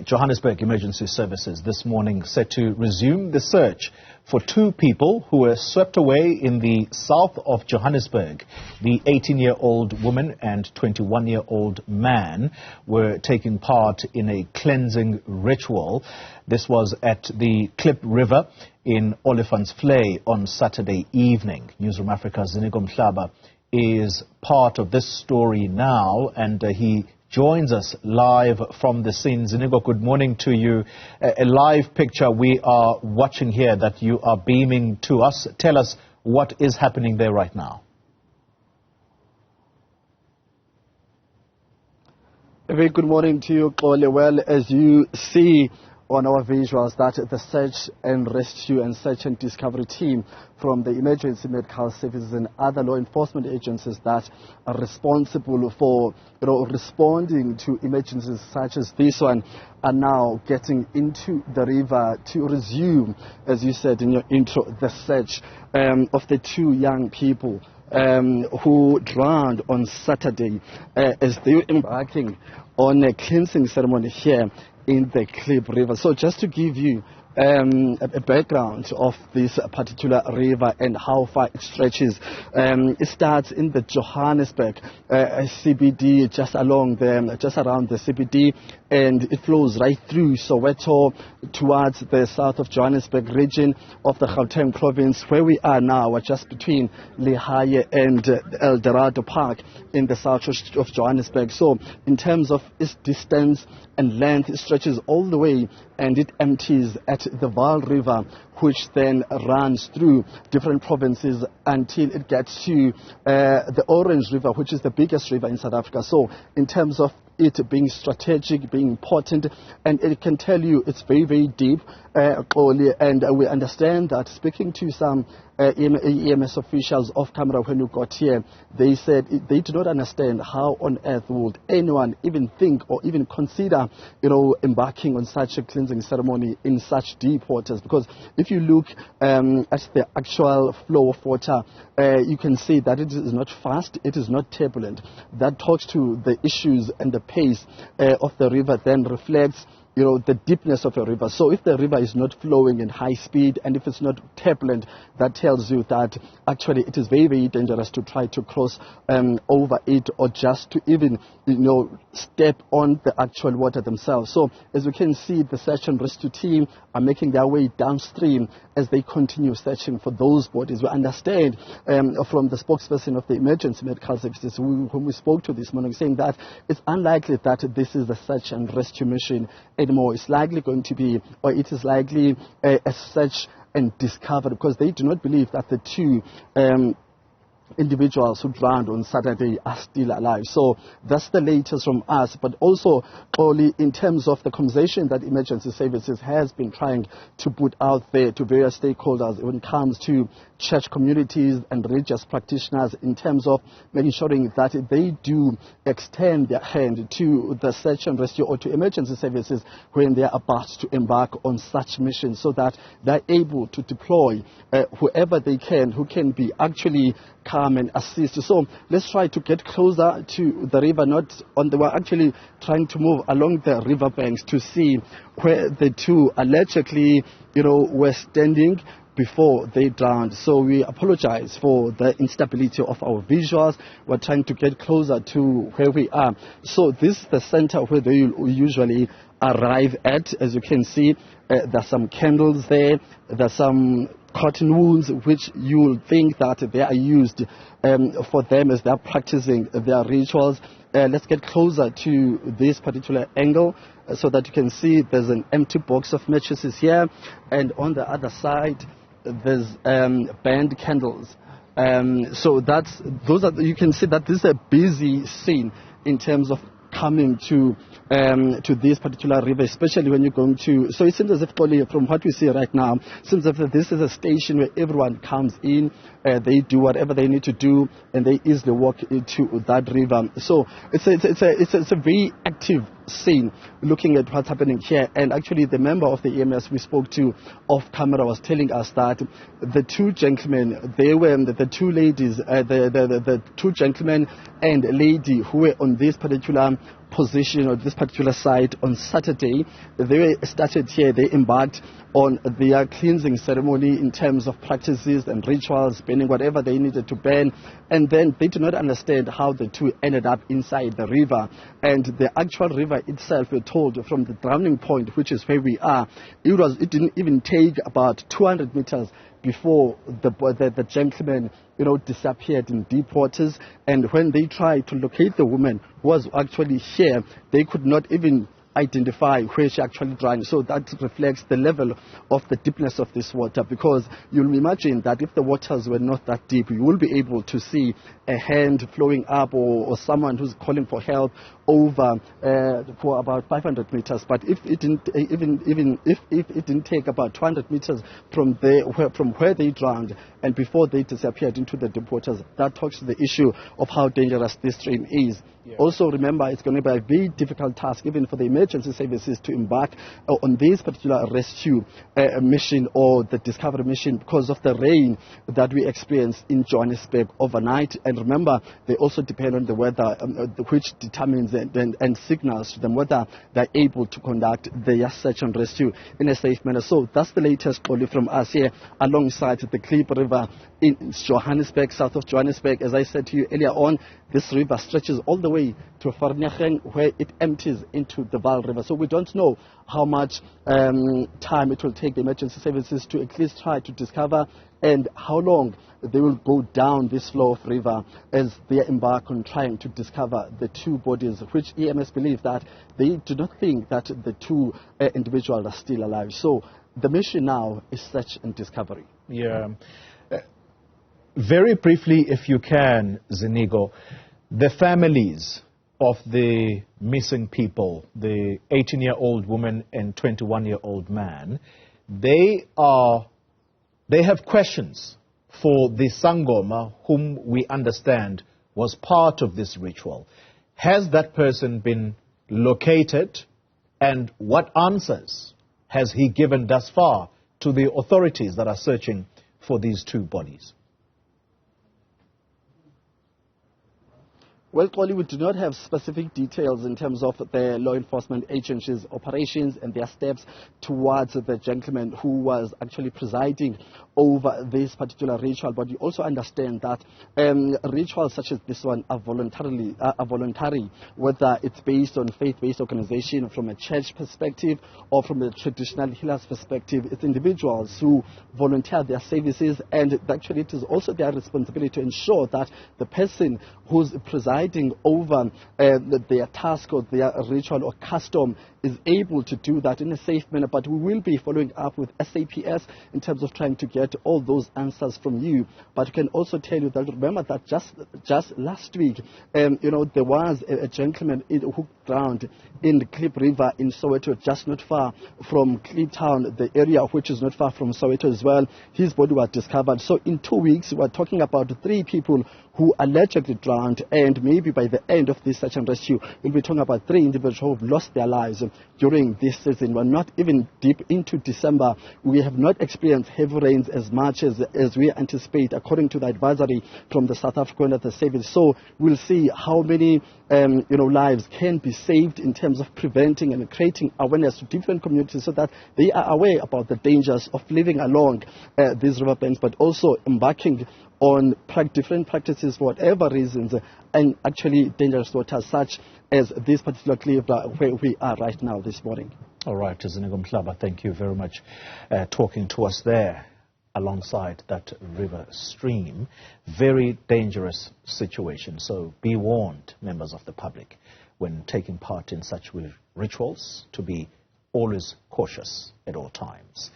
Johannesburg Emergency Services this morning set to resume the search for two people who were swept away in the South of Johannesburg. The 18-year-old woman and 21-year-old man were taking part in a cleansing ritual. This was at the Klip River in Olifantsvlei on Saturday evening. Newzroom Afrika's Ziniko Mhlaba is part of this story now, and he joins us live from the scene. Ziniko, good morning to you. A live picture we are watching here that you are beaming to us. Tell us what is happening there right now. A very good morning to you, Kole. Well, as you see on our visuals, that the search and rescue and search and discovery team from the emergency medical services and other law enforcement agencies that are responsible for responding to emergencies such as this one are now getting into the river to resume, as you said in your intro, the search of the two young people who drowned on Saturday as they were embarking on a cleansing ceremony here in the Klip River. So just to give you a background of this particular river and how far it stretches, it starts in the Johannesburg CBD, just around the CBD, and it flows right through Soweto towards the South of Johannesburg region of the Gauteng province, where we are now. We're just between Lehigh and El Dorado Park in the south of Johannesburg. So in terms of its distance and length, it stretches all the way and it empties at the Vaal River, which then runs through different provinces until it gets to the Orange River, which is the biggest river in South Africa. So in terms of it being strategic, being important, and it can tell you it's very, very deep, and we understand that. Speaking to some EMS officials off camera when we got here, they said they do not understand how on earth would anyone even think or even consider, embarking on such a cleansing ceremony in such deep waters. Because if you look at the actual flow of water, you can see that it is not fast, it is not turbulent. That talks to the issues, and the pace of the river then reflects the deepness of a river. So if the river is not flowing in high speed and if it's not turbulent, that tells you that actually it is very, very dangerous to try to cross over it, or just to even, step on the actual water themselves. So as you can see, the search and rescue team are making their way downstream as they continue searching for those bodies. We understand from the spokesperson of the emergency medical services whom we spoke to this morning, saying that it's unlikely that this is a search and rescue mission anymore. It's likely going to be, or it is likely a search and discovery, because they do not believe that the two individuals who drowned on Saturday are still alive. So that's the latest from us. But also, only in terms of the conversation that emergency services has been trying to put out there to various stakeholders when it comes to church communities and religious practitioners, in terms of making sure that they do extend their hand to the search and rescue or to emergency services when they are about to embark on such missions, so that they're able to deploy whoever they can, who can be actually come and assist. So let's try to get closer to the river. We're actually trying to move along the river banks to see where the two allegedly, were standing before they drowned. So we apologize for the instability of our visuals. We're trying to get closer to where we are. So this is the center where they usually arrive at. As you can see, there's some candles there. There's some cotton wounds, which you will think that they are used for them as they're practicing their rituals. Let's get closer to this particular angle so that you can see there's an empty box of mattresses here, and on the other side there's burned candles. So you can see that this is a busy scene in terms of coming to this particular river, especially when you're going to. So it seems as if, from what we see right now, it seems as if this is a station where everyone comes in, they do whatever they need to do, and they easily walk into that river. So it's a very active scene looking at what's happening here. And actually, the member of the EMS we spoke to off camera was telling us that the two gentlemen, they were the two ladies, the two gentlemen and a lady who were on this particular position or this particular site on Saturday. They started here, they embarked on their cleansing ceremony in terms of practices and rituals, burning whatever they needed to burn, and then they do not understand how the two ended up inside the river. And the actual river itself, we're told from the drowning point, which is where we are, it didn't even take about 200 meters before the gentleman, disappeared in deep waters. And when they tried to locate the woman who was actually here, they could not even identify where she actually drowned. So that reflects the level of the deepness of this water, because you'll imagine that if the waters were not that deep, you will be able to see a hand flowing up or someone who's calling for help over for about 500 meters. But if it didn't if it didn't take about 200 meters from where they drowned and before they disappeared into the deep waters, that talks to the issue of how dangerous this stream is. Yeah. Also, remember, it's going to be a very difficult task even for the emergency services to embark on this particular rescue mission or the discovery mission because of the rain that we experienced in Johannesburg overnight. And remember, they also depend on the weather, which determines and signals to them whether they're able to conduct their search and rescue in a safe manner. So that's the latest story from us here alongside the Klip River in Johannesburg, south of Johannesburg. As I said to you earlier on, this river stretches all the way to Vereeniging, where it empties into the Vaal River. So we don't know how much time it will take the emergency services to at least try to discover and how long they will go down this flow of river as they embark on trying to discover the two bodies, which EMS believe that they do not think that the two individuals are still alive. So the mission now is search and discovery. Yeah. Very briefly, if you can, Ziniko, the families of the missing people, the 18-year-old woman and 21-year-old man, they have questions for the Sangoma, whom we understand was part of this ritual. Has that person been located, and what answers has he given thus far to the authorities that are searching for these two bodies? Well, Xoli, we do not have specific details in terms of the law enforcement agencies' operations and their steps towards the gentleman who was actually presiding over this particular ritual. But you also understand that rituals such as this one are voluntary, whether it's based on faith-based organization from a church perspective or from a traditional healer's perspective. It's individuals who volunteer their services, and actually it is also their responsibility to ensure that the person who's presiding over their task or their ritual or custom is able to do that in a safe manner. But we will be following up with SAPS in terms of trying to get all those answers from you. But I can also tell you that remember that just last week, there was a gentleman who drowned in the Klip River in Soweto, just not far from Klip Town, the area which is not far from Soweto as well. His body was discovered. So in 2 weeks, we're talking about 3 people who allegedly drowned, and maybe by the end of this search and rescue, we'll be talking about 3 individuals who have lost their lives during this season. We're not even deep into December. We have not experienced heavy rains as much as we anticipate, according to the advisory from the South African Weather Service. So we'll see how many lives can be saved in terms of preventing and creating awareness to different communities so that they are aware about the dangers of living along these riverbanks, but also embarking on different practices for whatever reasons, and actually dangerous waters such as this particular cliff where we are right now this morning. All right, Ziniko Mhlaba, thank you very much talking to us there alongside that river stream. Very dangerous situation, so be warned, members of the public, when taking part in such rituals, to be always cautious at all times.